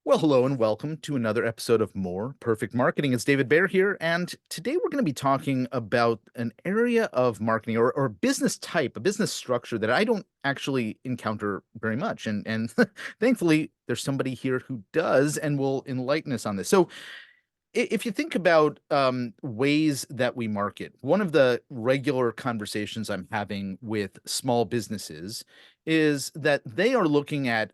Well, hello and welcome to another episode of More Perfect Marketing. It's David Baer here, and today we're going to be talking about an area of marketing or business type, a business structure that I don't actually encounter very much. And thankfully, there's somebody here who does and will enlighten us on this. So, if you think about ways that we market, one of the regular conversations I'm having with small businesses is that they are looking at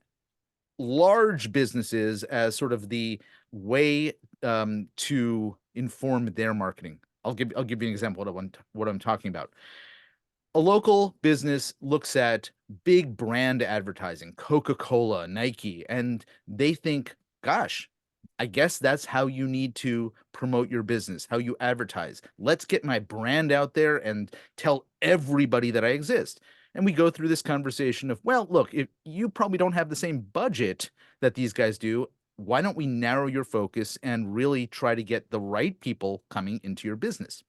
large businesses as sort of the way to inform their marketing. I'll give you an example of what I'm talking about. A local business looks at big brand advertising, Coca-Cola, Nike, and they think, gosh, I guess that's how you need to promote your business, how you advertise. Let's get my brand out there and tell everybody that I exist. And we go through this conversation of, well, look, if you probably don't have the same budget that these guys do, why don't we narrow your focus and really try to get the right people coming into your business?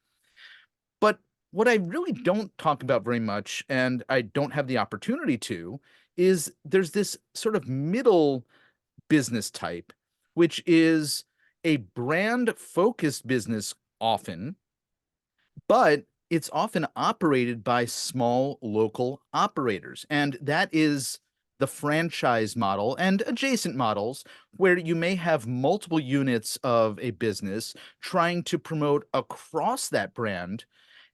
But what I really don't talk about very much, and I don't have the opportunity to, is there's this sort of middle business type, which is a brand focused business often, but it's often operated by small local operators. And that is the franchise model and adjacent models where you may have multiple units of a business trying to promote across that brand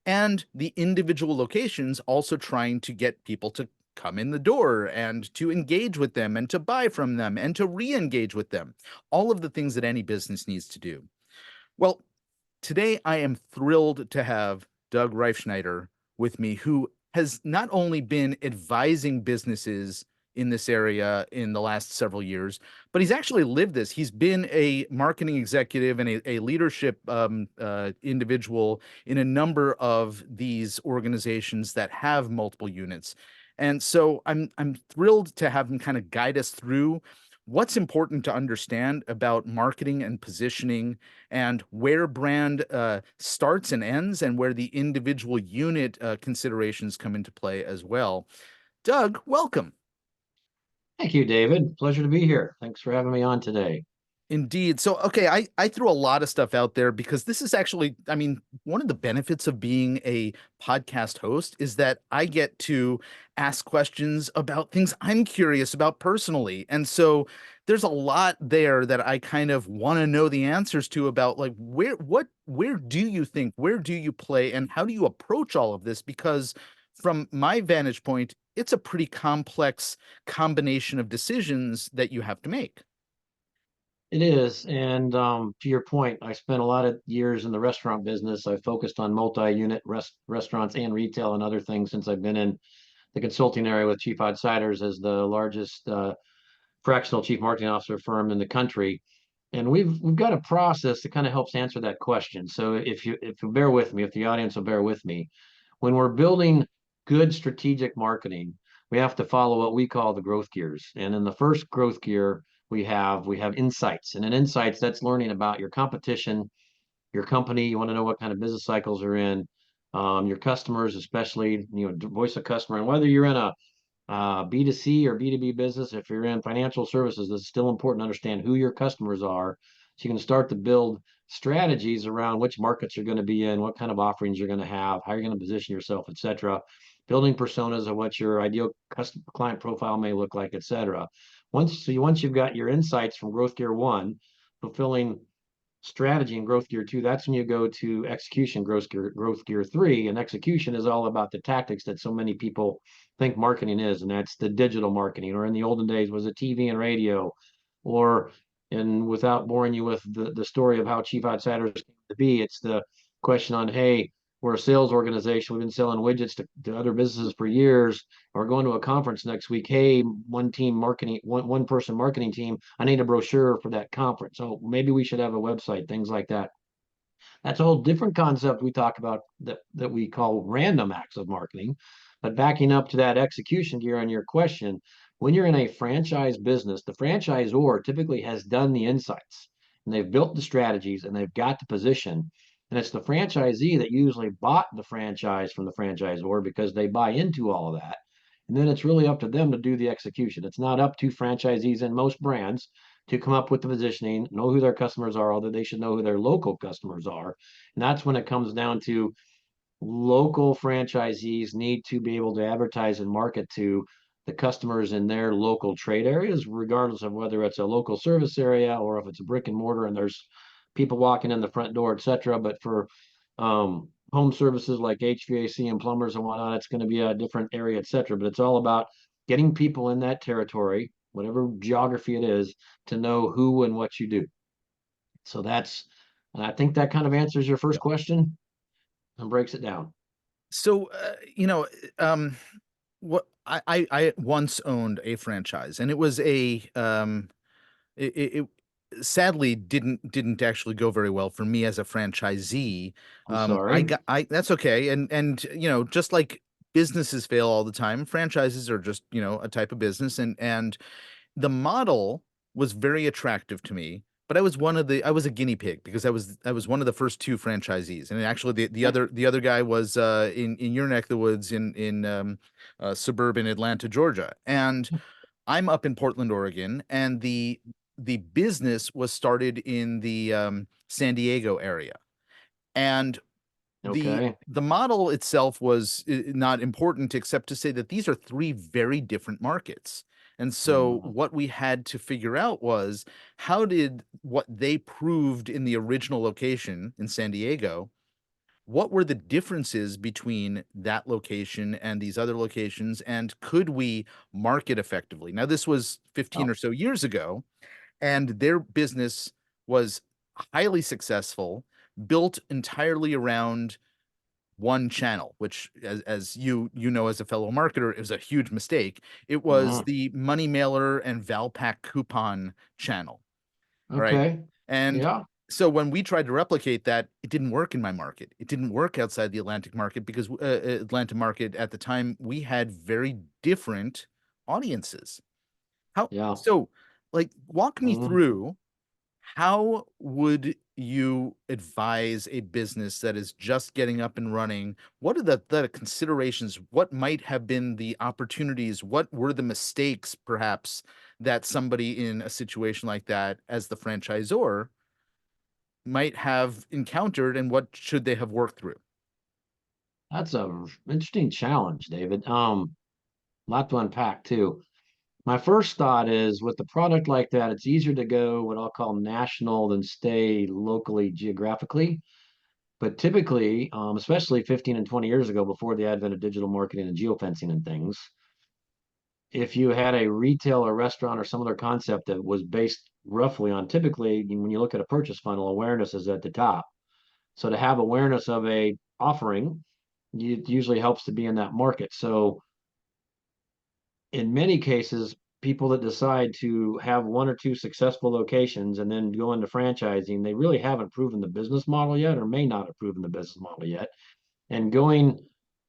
and the individual locations also trying to get people to come in the door and to engage with them and to buy from them and to re-engage with them. All of the things that any business needs to do. Well, today I am thrilled to have Doug Reifschneider with me, who has not only been advising businesses in this area in the last several years, but he's actually lived this. He's been a marketing executive and a leadership individual in a number of these organizations that have multiple units. And so I'm thrilled to have him kind of guide us through what's important to understand about marketing and positioning and where brand starts and ends and where the individual unit considerations come into play as well. Doug, welcome. Thank you, David. Pleasure to be here. Thanks for having me on today. Indeed. So, okay, I threw a lot of stuff out there because this is actually, I mean, one of the benefits of being a podcast host is that I get to ask questions about things I'm curious about personally. And so there's a lot there that I kind of want to know the answers to about like where do you think, where do you play, and how do you approach all of this? Because from my vantage point, it's a pretty complex combination of decisions that you have to make. It is. And to your point, I spent a lot of years in the restaurant business. I focused on multi-unit restaurants and retail and other things since I've been in the consulting area with Chief Outsiders as the largest fractional chief marketing officer firm in the country. And we've got a process that kind of helps answer that question. So if you bear with me, if the audience will bear with me, when we're building good strategic marketing, we have to follow what we call the growth gears. And in the first growth gear, we have insights. And in insights, that's learning about your competition, your company. You want to know what kind of business cycles are in, your customers, especially voice of customer, and whether you're in a B2C or B2B business. If you're in financial services, it's still important to understand who your customers are so you can start to build strategies around which markets you're going to be in, what kind of offerings you're going to have, how you're going to position yourself, et cetera. Building personas of what your ideal customer client profile may look like, et cetera. Once you've got your insights from growth gear one, fulfilling strategy in growth gear two, that's when you go to execution, growth gear three. And execution is all about the tactics that so many people think marketing is, and that's the digital marketing, or in the olden days was it TV and radio, or and without boring you with the story of how Chief Outsiders came to be, it's the question on, hey, we're a sales organization. We've been selling widgets to other businesses for years. We're going to a conference next week. Hey, one person marketing team, I need a brochure for that conference. So maybe we should have a website, things like that. That's a whole different concept we talk about that we call random acts of marketing. But backing up to that execution gear on your question, when you're in a franchise business, the franchisor typically has done the insights and they've built the strategies and they've got the position. And it's the franchisee that usually bought the franchise from the franchisor because they buy into all of that. And then it's really up to them to do the execution. It's not up to franchisees in most brands to come up with the positioning, know who their customers are, although they should know who their local customers are. And that's when it comes down to local franchisees need to be able to advertise and market to the customers in their local trade areas, regardless of whether it's a local service area or if it's a brick and mortar and there's people walking in the front door, etc. But for home services like HVAC and plumbers and whatnot, it's going to be a different area, etc. But it's all about getting people in that territory, whatever geography it is, to know who and what you do. So and I think that kind of answers your first Yeah. question and breaks it down. So, what I once owned a franchise, and it was it sadly didn't actually go very well for me as a franchisee. I'm I sorry. got I That's okay, and just like businesses fail all the time, franchises are just a type of business, and the model was very attractive to me. But I was a guinea pig because I was one of the first two franchisees, and actually the other guy was in your neck of the woods in suburban Atlanta, Georgia, and I'm up in Portland, Oregon, and the business was started in the San Diego area, and the Okay. the model itself was not important except to say that these are three very different markets. And so Mm, what we had to figure out was how did what they proved in the original location in San Diego, what were the differences between that location and these other locations, and could we market effectively? Now, this was 15 oh, or so years ago, and their business was highly successful, built entirely around one channel, which, as you know, as a fellow marketer, is a huge mistake. It was mhm. the money mailer and Valpak coupon channel. All right. Okay. And Yeah. so when we tried to replicate that, it didn't work in my market. It didn't work outside the Atlantic market because Atlanta market at the time, we had very different audiences. How Yeah. so like walk me Mhm. through, how would you advise a business that is just getting up and running? What are the considerations? What might have been the opportunities? What were the mistakes, perhaps, that somebody in a situation like that, as the franchisor, might have encountered, and what should they have worked through? That's a interesting challenge, David. Lot to unpack too. My first thought is with a product like that, it's easier to go what I'll call national than stay locally geographically. But typically, especially 15 and 20 years ago, before the advent of digital marketing and geofencing and things, if you had a retail or restaurant or some other concept that was based roughly on typically when you look at a purchase funnel, awareness is at the top. So to have awareness of a offering, it usually helps to be in that market. So in many cases, people that decide to have one or two successful locations and then go into franchising, they really haven't proven the business model yet, or may not have proven the business model yet. And going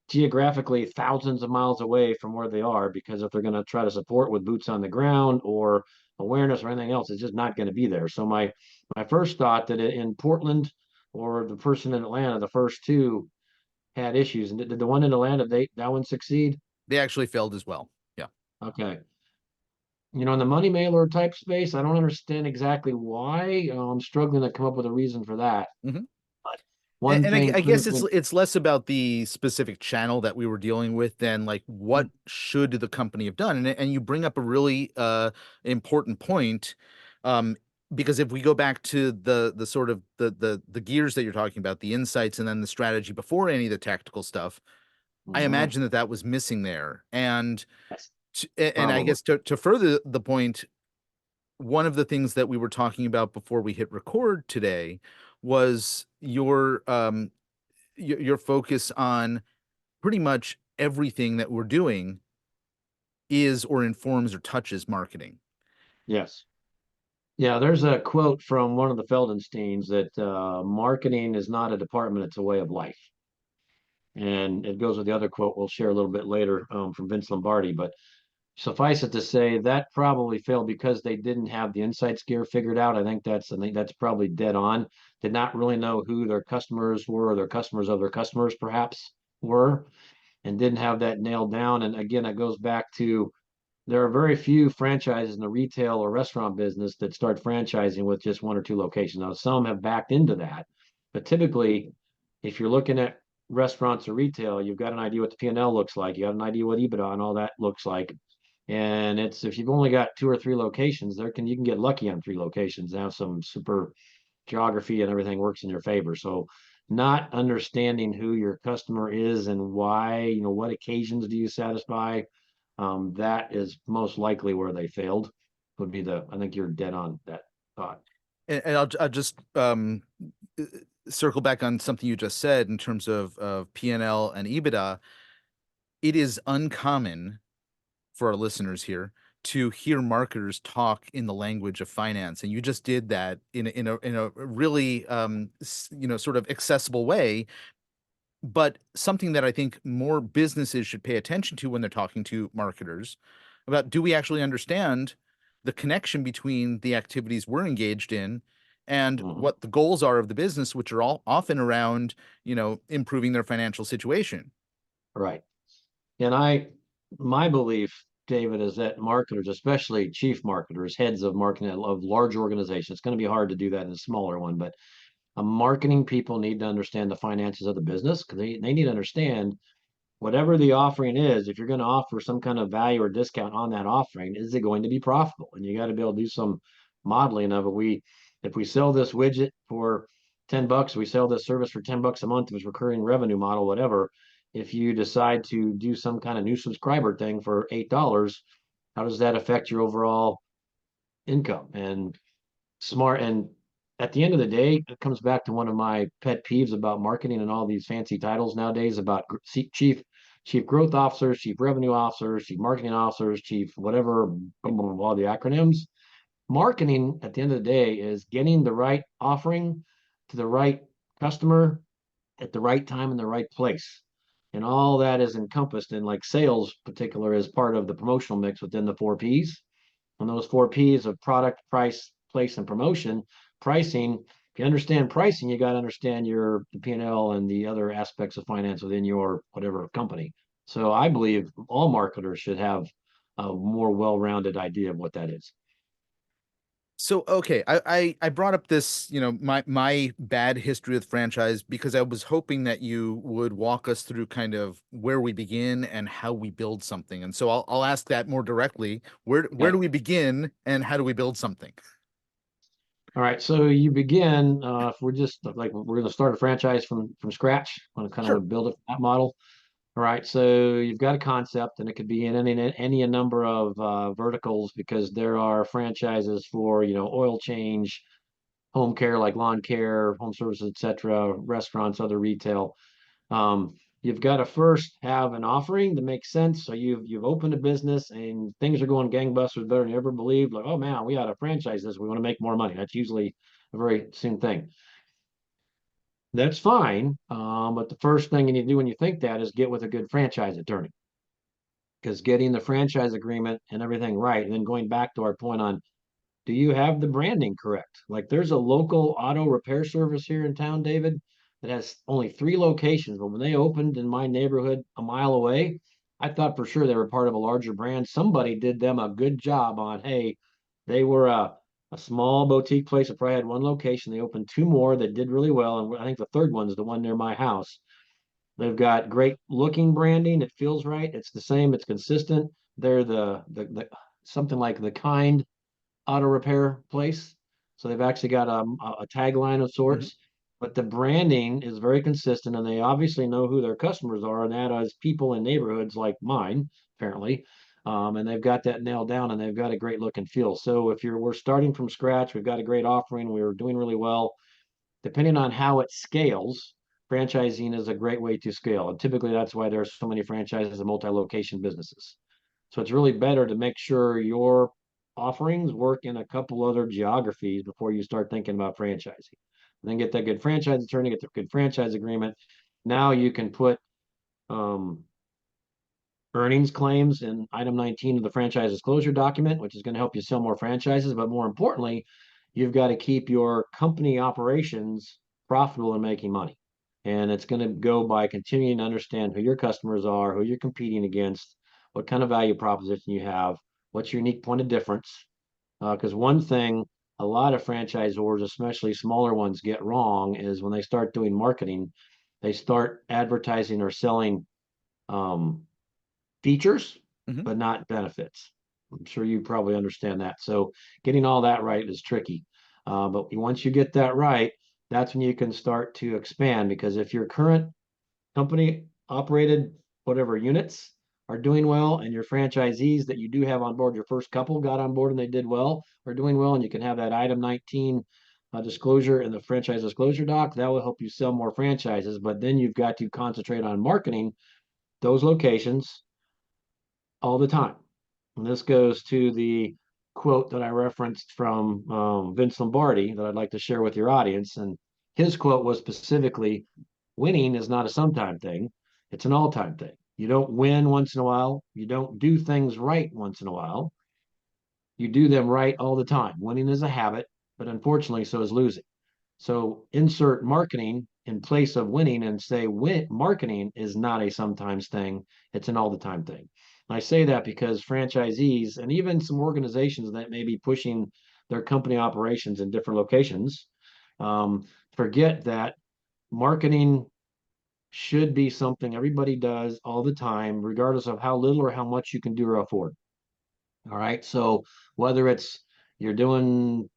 geographically thousands of miles away from where they are, because if they're going to try to support with boots on the ground or awareness or anything else, it's just not going to be there. So my first thought that in Portland or the person in Atlanta, the first two had issues. And did the one in Atlanta, that one succeed? They actually failed as well. Yeah. Okay. In the money mailer type space, I don't understand exactly why. I'm struggling to come up with a reason for that. Mhm. But And, one and I, thing I guess it's critical. it's less about the specific channel that we were dealing with than like what should the company have done. And you bring up a really important point, um, because if we go back to the sort of the gears that you're talking about, the insights and then the strategy before any of the tactical stuff, I Mhm. imagine that was missing there. And Yes, and I probably. guess to further the point, one of the things that we were talking about before we hit record today was your focus on pretty much everything that we're doing is or informs or touches marketing. Yes. Yeah, there's a quote from one of the Feldensteins that marketing is not a department, it's a way of life. And it goes with the other quote we'll share a little bit later from Vince Lombardi. But suffice it to say, that probably failed because they didn't have the insights gear figured out. I think that's probably dead on. Did not really know who their customers were, or their customers of their customers perhaps were, and didn't have that nailed down. And again, it goes back to there are very few franchises in the retail or restaurant business that start franchising with just one or two locations. Now, some have backed into that, but typically, if you're looking at restaurants or retail, you've got an idea what the P&L looks like. You got an idea what EBITDA and all that looks like. And it's if you've only got two or three locations, you can get lucky on three locations and have some super geography and everything works in your favor. So not understanding who your customer is and why, what occasions do you satisfy, that is most likely where they failed. Would be I think you're dead on that thought. And I'll just uh, circle back on something you just said in terms of P&L and EBITDA. It is uncommon for our listeners here to hear marketers talk in the language of finance, and you just did that in a really sort of accessible way. But something that I think more businesses should pay attention to when they're talking to marketers about, do we actually understand the connection between the activities we're engaged in and Mhm. what the goals are of the business, which are all often around, improving their financial situation. Right. And my belief, David, is that marketers, especially chief marketers, heads of marketing of large organizations, it's going to be hard to do that in a smaller one, but marketing people need to understand the finances of the business because they need to understand whatever the offering is. If you're going to offer some kind of value or discount on that offering, is it going to be profitable? And you got to be able to do some modeling of it. If we sell this widget for $10, we sell this service for $10 a month, if it's recurring revenue model, whatever. If you decide to do some kind of new subscriber thing for $8, how does that affect your overall income? And smart and at the end of the day, it comes back to one of my pet peeves about marketing and all these fancy titles nowadays about chief growth officers, chief revenue officers, chief marketing officers, chief whatever, all the acronyms. Marketing at the end of the day is getting the right offering to the right customer at the right time in the right place. And all that is encompassed in like sales particular as part of the promotional mix within the four P's. On those four P's of product, price, place, and promotion, pricing. If you understand pricing, you got to understand the P&L and the other aspects of finance within your whatever company. So I believe all marketers should have a more well-rounded idea of what that is. So, okay, I brought up this, my bad history with franchise because I was hoping that you would walk us through kind of where we begin and how we build something. And so I'll ask that more directly. Where do Okay. we begin and how do we build something? All right. So you begin, if we're just like, we're going to start a franchise from scratch, want to kind Sure. of build it that model. All right, so you've got a concept, and it could be in any a number of verticals because there are franchises for oil change, home care like lawn care, home services, etc., restaurants, other retail. You've got to first have an offering that makes sense. So you've opened a business and things are going gangbusters better than you ever believed. Like, oh man, we got to franchise this. We want to make more money. That's usually a very soon thing. That's fine, but the first thing you need to do when you think that is get with a good franchise attorney because getting the franchise agreement and everything right, and then going back to our point on, do you have the branding correct? Like there's a local auto repair service here in town, David, that has only three locations, but when they opened in my neighborhood a mile away, I thought for sure they were part of a larger brand. Somebody did them a good job on, hey, they were a small boutique place that probably had one location. They opened two more that did really well, and I think the third one's the one near my house. They've got great looking branding. It feels right. It's the same. It's consistent. They're the something like the kind auto repair place. So they've actually got a tagline of Mhm. sorts, but the branding is very consistent, and they obviously know who their customers are, and that is people in neighborhoods like mine, apparently. And they've got that nailed down, and they've got a great look and feel. So if we're starting from scratch, we've got a great offering. We're doing really well depending on how it scales, franchising is a great way to scale. And typically that's why there are so many franchises and multi-location businesses. So it's really better to make sure your offerings work in a couple other geographies before you start thinking about franchising. And then get that good franchise attorney, get the good franchise agreement. Now you can put um, earnings claims in item 19 of the franchise disclosure document, which is going to help you sell more franchises. But more importantly, you've got to keep your company operations profitable and making money. And it's going to go by continuing to understand who your customers are, who you're competing against, what kind of value proposition you have, What's your unique point of difference? Because one thing a lot of franchisors, especially smaller ones, get wrong is when they start doing marketing, they start advertising or selling um, features, Hmm. but not benefits. I'm sure you probably understand that. So getting all that right is tricky. But once you get that right, that's when you can start to expand. Because if your current company operated whatever units are doing well, and your franchisees that you do have on board, your first couple got on board and they did well, are doing well, and you can have that item 19 disclosure in the franchise disclosure doc, that will help you sell more franchises. But then you've got to concentrate on marketing those locations all the time. And this goes to the quote that I referenced from Vince Lombardi that I'd like to share with your audience. And his quote was specifically, winning is not a sometime thing, it's an all time thing. You don't win once in a while, you don't do things right once in a while, you do them right all the time. Winning is a habit, but unfortunately, so is losing. So insert marketing in place of winning and say marketing is not a sometimes thing, it's an all the time thing. And I say that because franchisees and even some organizations that may be pushing their company operations in different locations um, forget that marketing should be something everybody does all the time, regardless of how little or how much you can do or afford. All right. So whether it's you're doing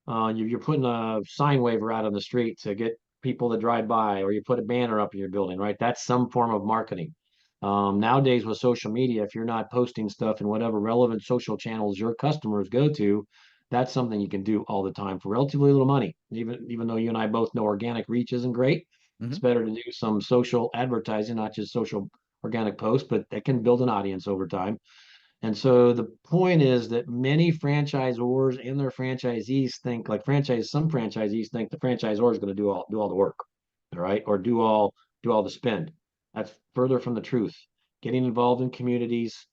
you're putting a sign waiver out on the street to get people to drive by, or you put a banner up in your building, right? That's some form of marketing. Nowadays with social media, if you're not posting stuff in whatever relevant social channels your customers go to, that's something you can do all the time for relatively little money. Even though you and I both know organic reach isn't great, it's Hmm. better to do some social advertising, not just social organic posts, but that can build an audience over time. And so the point is that many franchisors and their franchisees think some franchisees think the franchisor is going to do all the work, all right, or do all the spend. That's further from the truth. Getting involved in communities,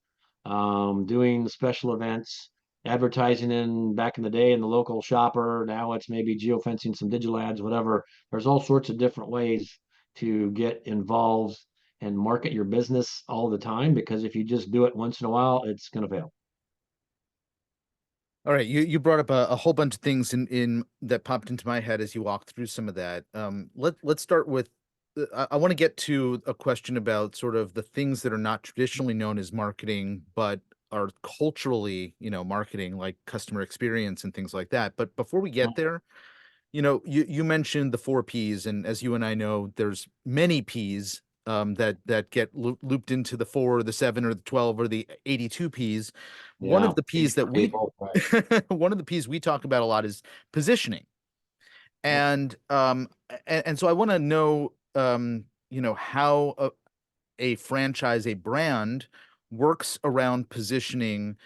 doing special events, advertising in back in the day in the local shopper. Now it's maybe geofencing, some digital ads, whatever. There's all sorts of different ways to get involved and market your business all the time, because if you just do it once in a while, it's going to fail. All right, you brought up a whole bunch of things in that popped into my head as you walked through some of that. Let's start with I want to get to a question about sort of the things that are not traditionally known as marketing, but are culturally, marketing, like customer experience and things like that. But before we get there, you mentioned the four P's, and as you and I know, there's many P's that get looped into the four, or the seven, or the 12, or the 82 P's. One Yeah, of the P's that basically we both, right? one of the P's we talk about a lot is positioning. Yep. And so I want to know how a franchise, a brand works around positioning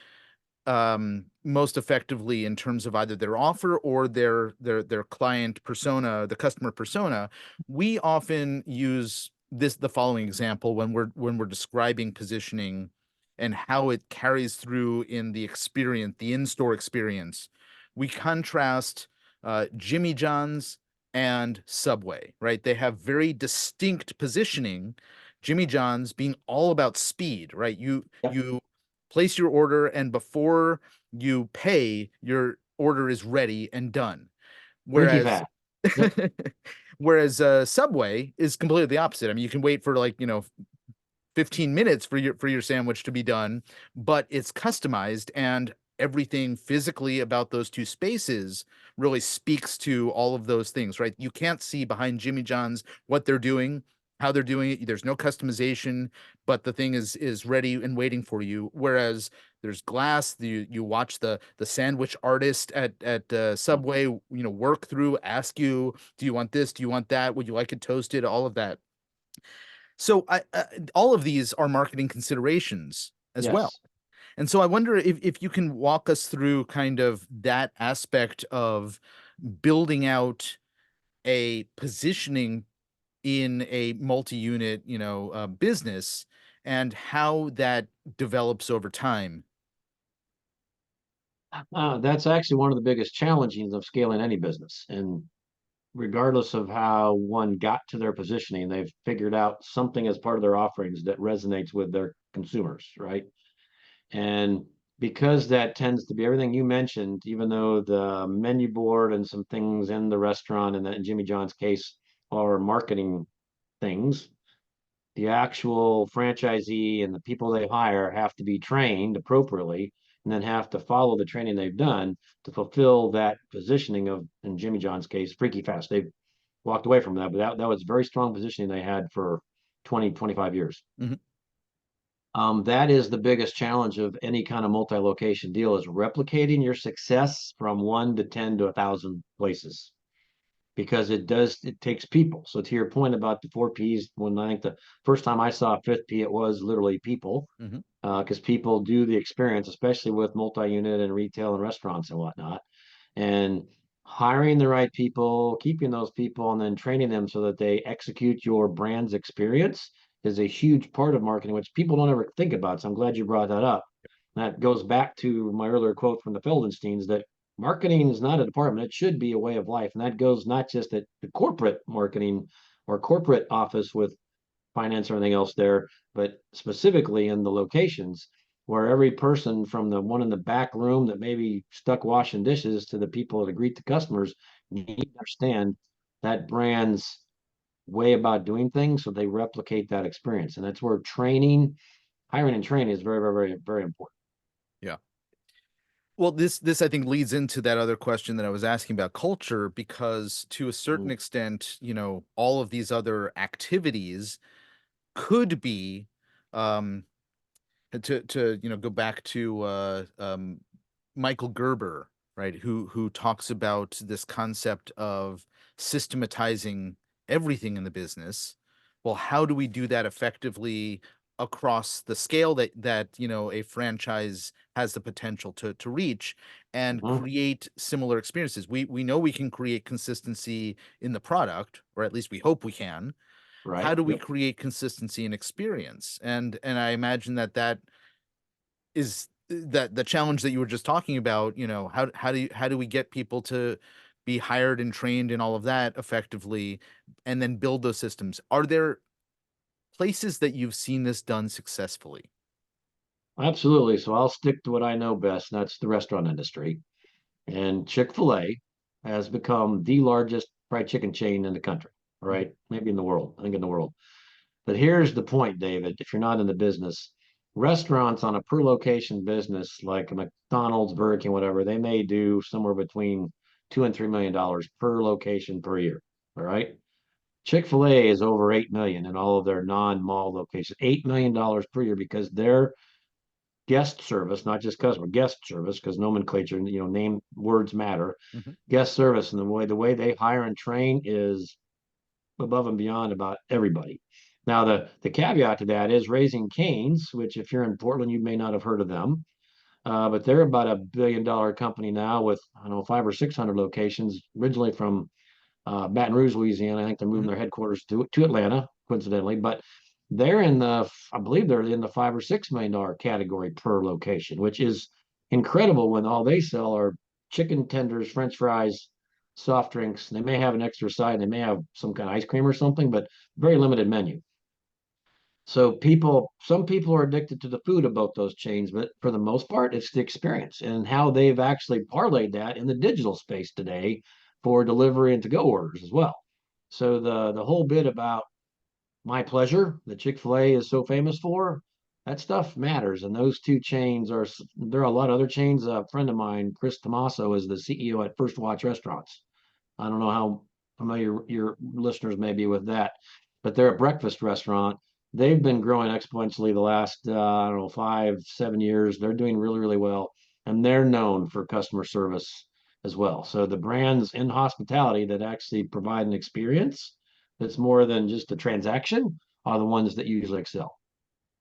most effectively in terms of either their offer or their client persona, the customer persona. We often use the following example when we're describing positioning and how it carries through in the experience, the in-store experience. We contrast Jimmy John's and Subway, right? They have very distinct positioning. Jimmy John's being all about speed, right? You Yep. you place your order, and before you pay, your order is ready and done. Freaky Whereas fast. Yep. Subway is completely the opposite. I mean, you can wait for, like, 15 minutes for your sandwich to be done, but it's customized, and everything physically about those two spaces really speaks to all of those things, right? You can't see behind Jimmy John's what they're doing, how they're doing it. There's no customization, but the thing is ready and waiting for you. Whereas there's glass. You watch the sandwich artist at Subway, work through, ask you, do you want this? Do you want that? Would you like it toasted? All of that. So all of these are marketing considerations as well. Yes. And so I wonder if you can walk us through kind of that aspect of building out a positioning in a multi-unit, business, and how that develops over time. That's actually one of the biggest challenges of scaling any business. And regardless of how one got to their positioning, they've figured out something as part of their offerings that resonates with their consumers, right? And because that tends to be everything you mentioned, even though the menu board and some things in the restaurant and in Jimmy John's case are marketing things, the actual franchisee and the people they hire have to be trained appropriately and then have to follow the training they've done to fulfill that positioning of, in Jimmy John's case, freaky fast. They've walked away from that, but that was very strong positioning they had for 20, 25 years. Mhm. That is the biggest challenge of any kind of multi-location deal is replicating your success from 1 to 10 to 1,000 places because it takes people. So to your point about the 4 Ps, when I think the first time I saw a fifth P, it was literally people, Mhm. because people do the experience, especially with multi-unit and retail and restaurants and whatnot. And hiring the right people, keeping those people, and then training them so that they execute your brand's experience is a huge part of marketing, which people don't ever think about. So I'm glad you brought that up. That goes back to my earlier quote from the Feldensteins that marketing is not a department, it should be a way of life. And that goes not just at the corporate marketing or corporate office with finance or anything else there, but specifically in the locations where every person from the one in the back room that maybe stuck washing dishes to the people that greet the customers need to understand that brand's way about doing things so they replicate that experience. And that's where training, hiring and training is very, very, very, very important. Yeah. Well, this I think leads into that other question that I was asking about culture, because to a certain Mm. extent, all of these other activities could be, um to go back to Michael Gerber, right, who talks about this concept of systematizing everything in the business. Well, how do we do that effectively across the scale that a franchise has the potential to reach and Mhm. create similar experiences? We know we can create consistency in the product, or at least we hope we can. How Right. do we Yep. create consistency in experience? And I imagine that is that the challenge that you were just talking about. How do we get people to be hired and trained and all of that effectively, and then build those systems? Are there places that you've seen this done successfully? Absolutely. So I'll stick to what I know best, and that's the restaurant industry. And Chick-fil-A has become the largest fried chicken chain in the country, Mhm. right? Maybe in the world, I think in the world. But here's the point, David, if you're not in the business, restaurants on a per location business like a McDonald's, Burger King, whatever, they may do somewhere between $2 and $3 million per location per year. All right. Chick-fil-A is over 8 million in all of their non-mall locations, $8 million per year because their guest service, not just customer, guest service, because nomenclature, name words matter. Mhm. Guest service and the way they hire and train is above and beyond about everybody. Now, the caveat to that is Raising Cane's, which if you're in Portland, you may not have heard of them, but they're about $1 billion company now with I don't know 500 or 600 locations, originally from Baton Rouge, Louisiana. I think they're moving Mhm. their headquarters to Atlanta, coincidentally, but they're I believe they're in the $5 or $6 million category per location, which is incredible when all they sell are chicken tenders, French fries, soft drinks. They may have an extra side, they may have some kind of ice cream or something, but very limited menu. So some people are addicted to the food of both those chains, but for the most part, it's the experience and how they've actually parlayed that in the digital space today for delivery and to-go orders as well. So the whole bit about my pleasure that Chick-fil-A is so famous for, that stuff matters. And those two chains there are a lot of other chains. A friend of mine, Chris Tomaso, is the CEO at First Watch Restaurants. I don't know how familiar your listeners may be with that, but they're a breakfast restaurant. They've been growing exponentially the last, I don't know, 5, 7 years. They're doing really, really well. And they're known for customer service as well. So the brands in hospitality that actually provide an experience that's more than just a transaction are the ones that usually excel.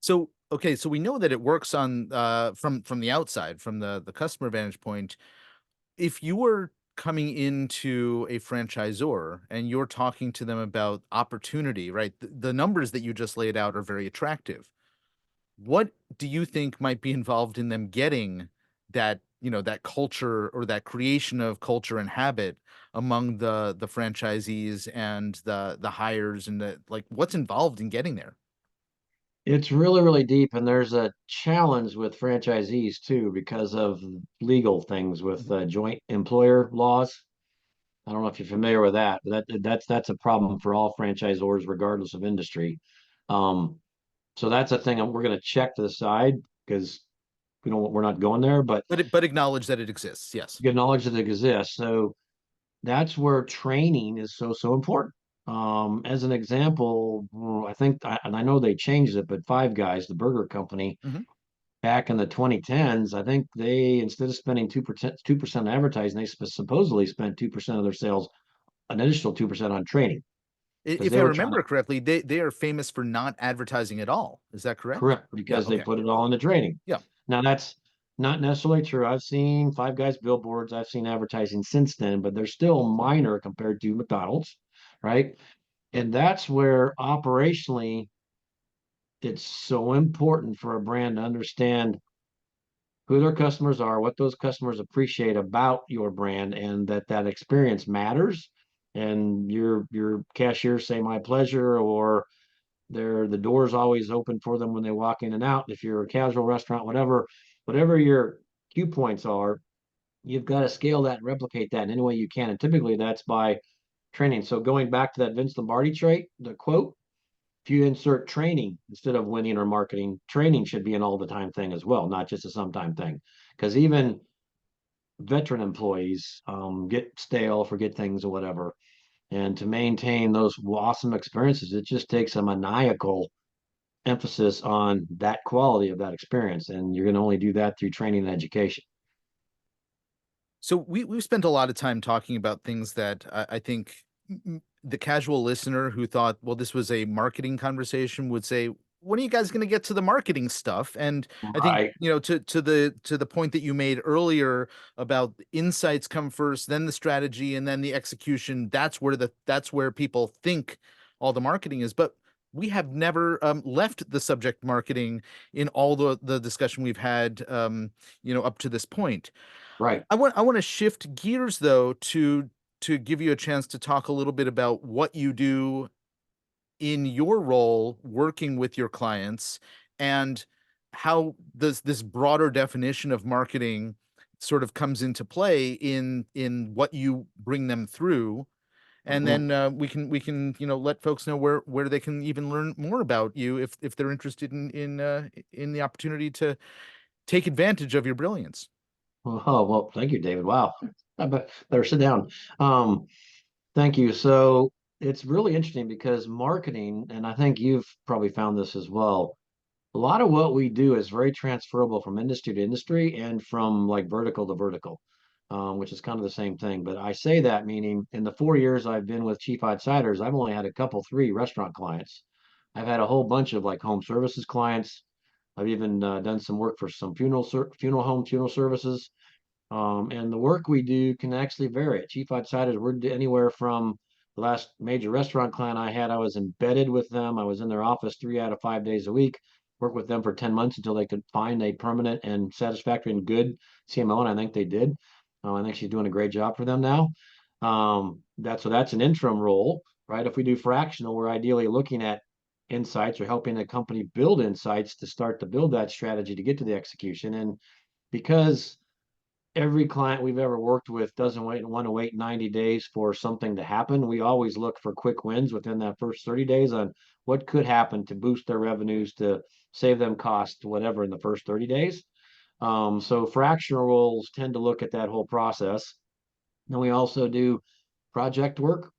So, okay, so we know that it works on from the outside, from the customer vantage point. If you were coming into a franchisor and you're talking to them about opportunity, right? The numbers that you just laid out are very attractive. What do you think might be involved in them getting that culture, or that creation of culture and habit among the franchisees and the hires, and the, like, what's involved in getting there? It's really, really deep, and there's a challenge with franchisees too because of legal things with Mhm. joint employer laws. I don't know if you're familiar with that, but that's a problem for all franchisors, regardless of industry. Um, so that's a thing we're going to check to the side because we're not going there, but But acknowledge that it exists. Yes. get knowledge that it exists. So that's where training is so important. As an example, I think, and I know they changed it, but Five Guys, the burger company, Hmm. back in the 2010s, I think they, instead of spending 2% advertising, they supposedly spent 2% of their sales, an additional 2% on training because If they I were trying to remember correctly, they are famous for not advertising at all. Is that correct? correct Yeah. because they Okay. put it all into training. Yeah. Now that's not necessarily true. I've seen Five Guys billboards, I've seen advertising since then, but they're still minor compared to McDonald's, right? And that's where operationally it's so important for a brand to understand who their customers are, what those customers appreciate about your brand, and that experience matters. And your cashiers say my pleasure, or the door's always open for them when they walk in and out. If you're a casual restaurant, whatever your cue points are, you've got to scale that and replicate that in any way you can. And typically that's by training. So going back to that Vince Lombardi trait, the quote, if you insert training instead of winning or marketing, training should be an all the time thing as well, not just a sometime thing. Because even veteran employees get stale, forget things or whatever. And to maintain those awesome experiences, it just takes a maniacal emphasis on that quality of that experience. And you're going to only do that through training and education. So we've spent a lot of time talking about things that I think the casual listener who thought, well, this was a marketing conversation would say, when are you guys going to get to the marketing stuff? And I think, Right, to the point that you made earlier about insights come first, then the strategy, and then the execution. That's where people think all the marketing is. But we have never left the subject marketing in all the discussion we've had, up to this point. right. I want to shift gears though to give you a chance to talk a little bit about what you do in your role working with your clients, and how does this broader definition of marketing sort of comes into play in what you bring them through. And Mhm. then we can let folks know where they can even learn more about you if they're interested in the opportunity to take advantage of your brilliance. Oh, well, thank you, David. Wow. Better sit down. Um, Thank you. So it's really interesting because marketing, and I think you've probably found this as well, a lot of what we do is very transferable from industry to industry and from like vertical to vertical, which is kind of the same thing. But I say that meaning in the 4 years I've been with Chief Outsiders, I've only had a couple, three restaurant clients. I've had a whole bunch of like home services clients. I've even done some work for some funeral home, funeral services. And the work we do can actually vary. At Chief Outsiders, we're anywhere from the last major restaurant client I had, I was embedded with them. I was in their office 3 out of 5 days a week, worked with them for 10 months until they could find a permanent and satisfactory and good CMO. And I think they did. I think she's doing a great job for them now. That's an interim role, right? If we do fractional, we're ideally looking at insights or helping a company build insights to start to build that strategy to get to the execution. And because every client we've ever worked with doesn't want to wait 90 days for something to happen. We always look for quick wins within that first 30 days on what could happen to boost their revenues, to save them costs, whatever, in the first 30 days. So fractional roles tend to look at that whole process. Then we also do project work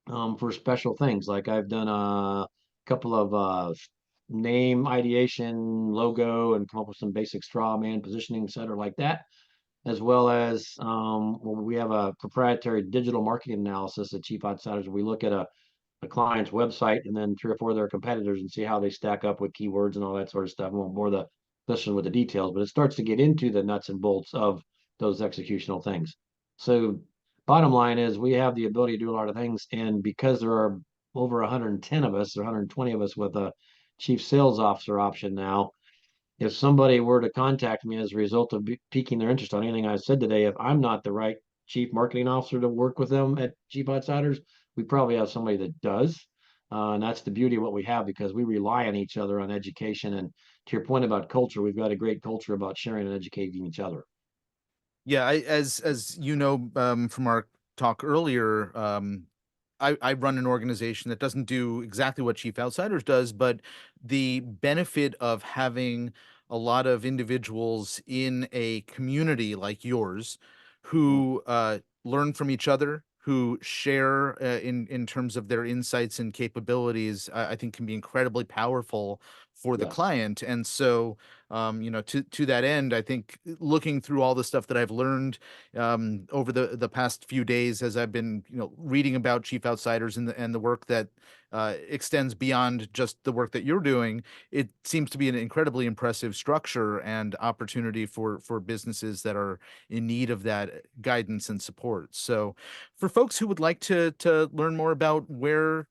for special things. Like I've done a couple of name ideation, logo, and come up with some basic straw man positioning, et cetera, like that, as well as we have a proprietary digital marketing analysis at Chief Outsiders. We look at a client's website and then three or four of their competitors and see how they stack up with keywords and all that sort of stuff. I won't bore the listener with the details, but it starts to get into the nuts and bolts of those executional things. So bottom line is we have the ability to do a lot of things. And because there are over 110 of us or 120 of us with a chief sales officer option now, if somebody were to contact me as a result of piquing their interest on anything I said today, if I'm not the right chief marketing officer to work with them at Chief Outsiders, we probably have somebody that does. And that's the beauty of what we have because we rely on each other on education. And to your point about culture, we've got a great culture about sharing and educating each other. Yeah, as you know, from our talk earlier, I run an organization that doesn't do exactly what Chief Outsiders does, but the benefit of having a lot of individuals in a community like yours Mhm. who learn from each other, who share in terms of their insights and capabilities, I think can be incredibly powerful for the Yes. client. And so, to that end, I think looking through all the stuff that I've learned over the past few days as I've been, reading about Chief Outsiders and the work that extends beyond just the work that you're doing, it seems to be an incredibly impressive structure and opportunity for businesses that are in need of that guidance and support. So, for folks who would like to learn more about where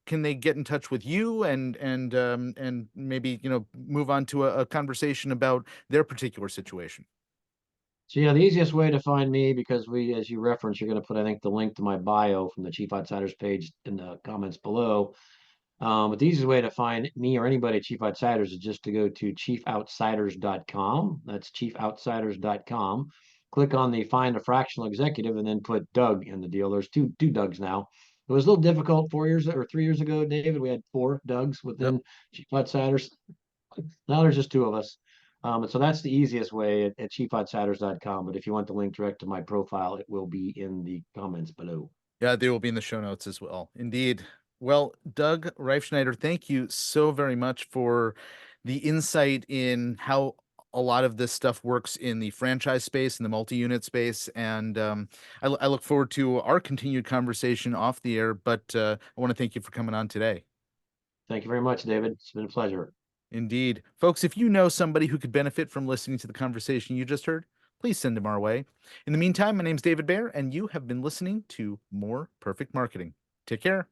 can they get in touch with you and maybe move on to a conversation about their particular situation. So yeah, the easiest way to find me, because as you referenced, you're going to put, I think, the link to my bio from the Chief Outsiders page in the comments below. But the easiest way to find me or anybody at Chief Outsiders is just to go to chiefoutsiders.com. That's chiefoutsiders.com. Click on the find a fractional executive and then put Doug in the deal. There's two Dougs now. It was a little difficult 4 years or 3 years ago, David. We had four Dougs Yep. within Chief Outsiders. Now there's just two of us. And so that's the easiest way at chiefoutsiders.com. But if you want the link direct to my profile, it will be in the comments below. Yeah, they will be in the show notes as well. Indeed. Well, Doug Reifschneider, thank you so very much for the insight in how a lot of this stuff works in the franchise space and the multi-unit space. And I look forward to our continued conversation off the air. But I want to thank you for coming on today. Thank you very much, David. It's been a pleasure. Indeed. Folks, if you know somebody who could benefit from listening to the conversation you just heard, please send them our way. In the meantime, my name's David Baer, and you have been listening to More Perfect Marketing. Take care.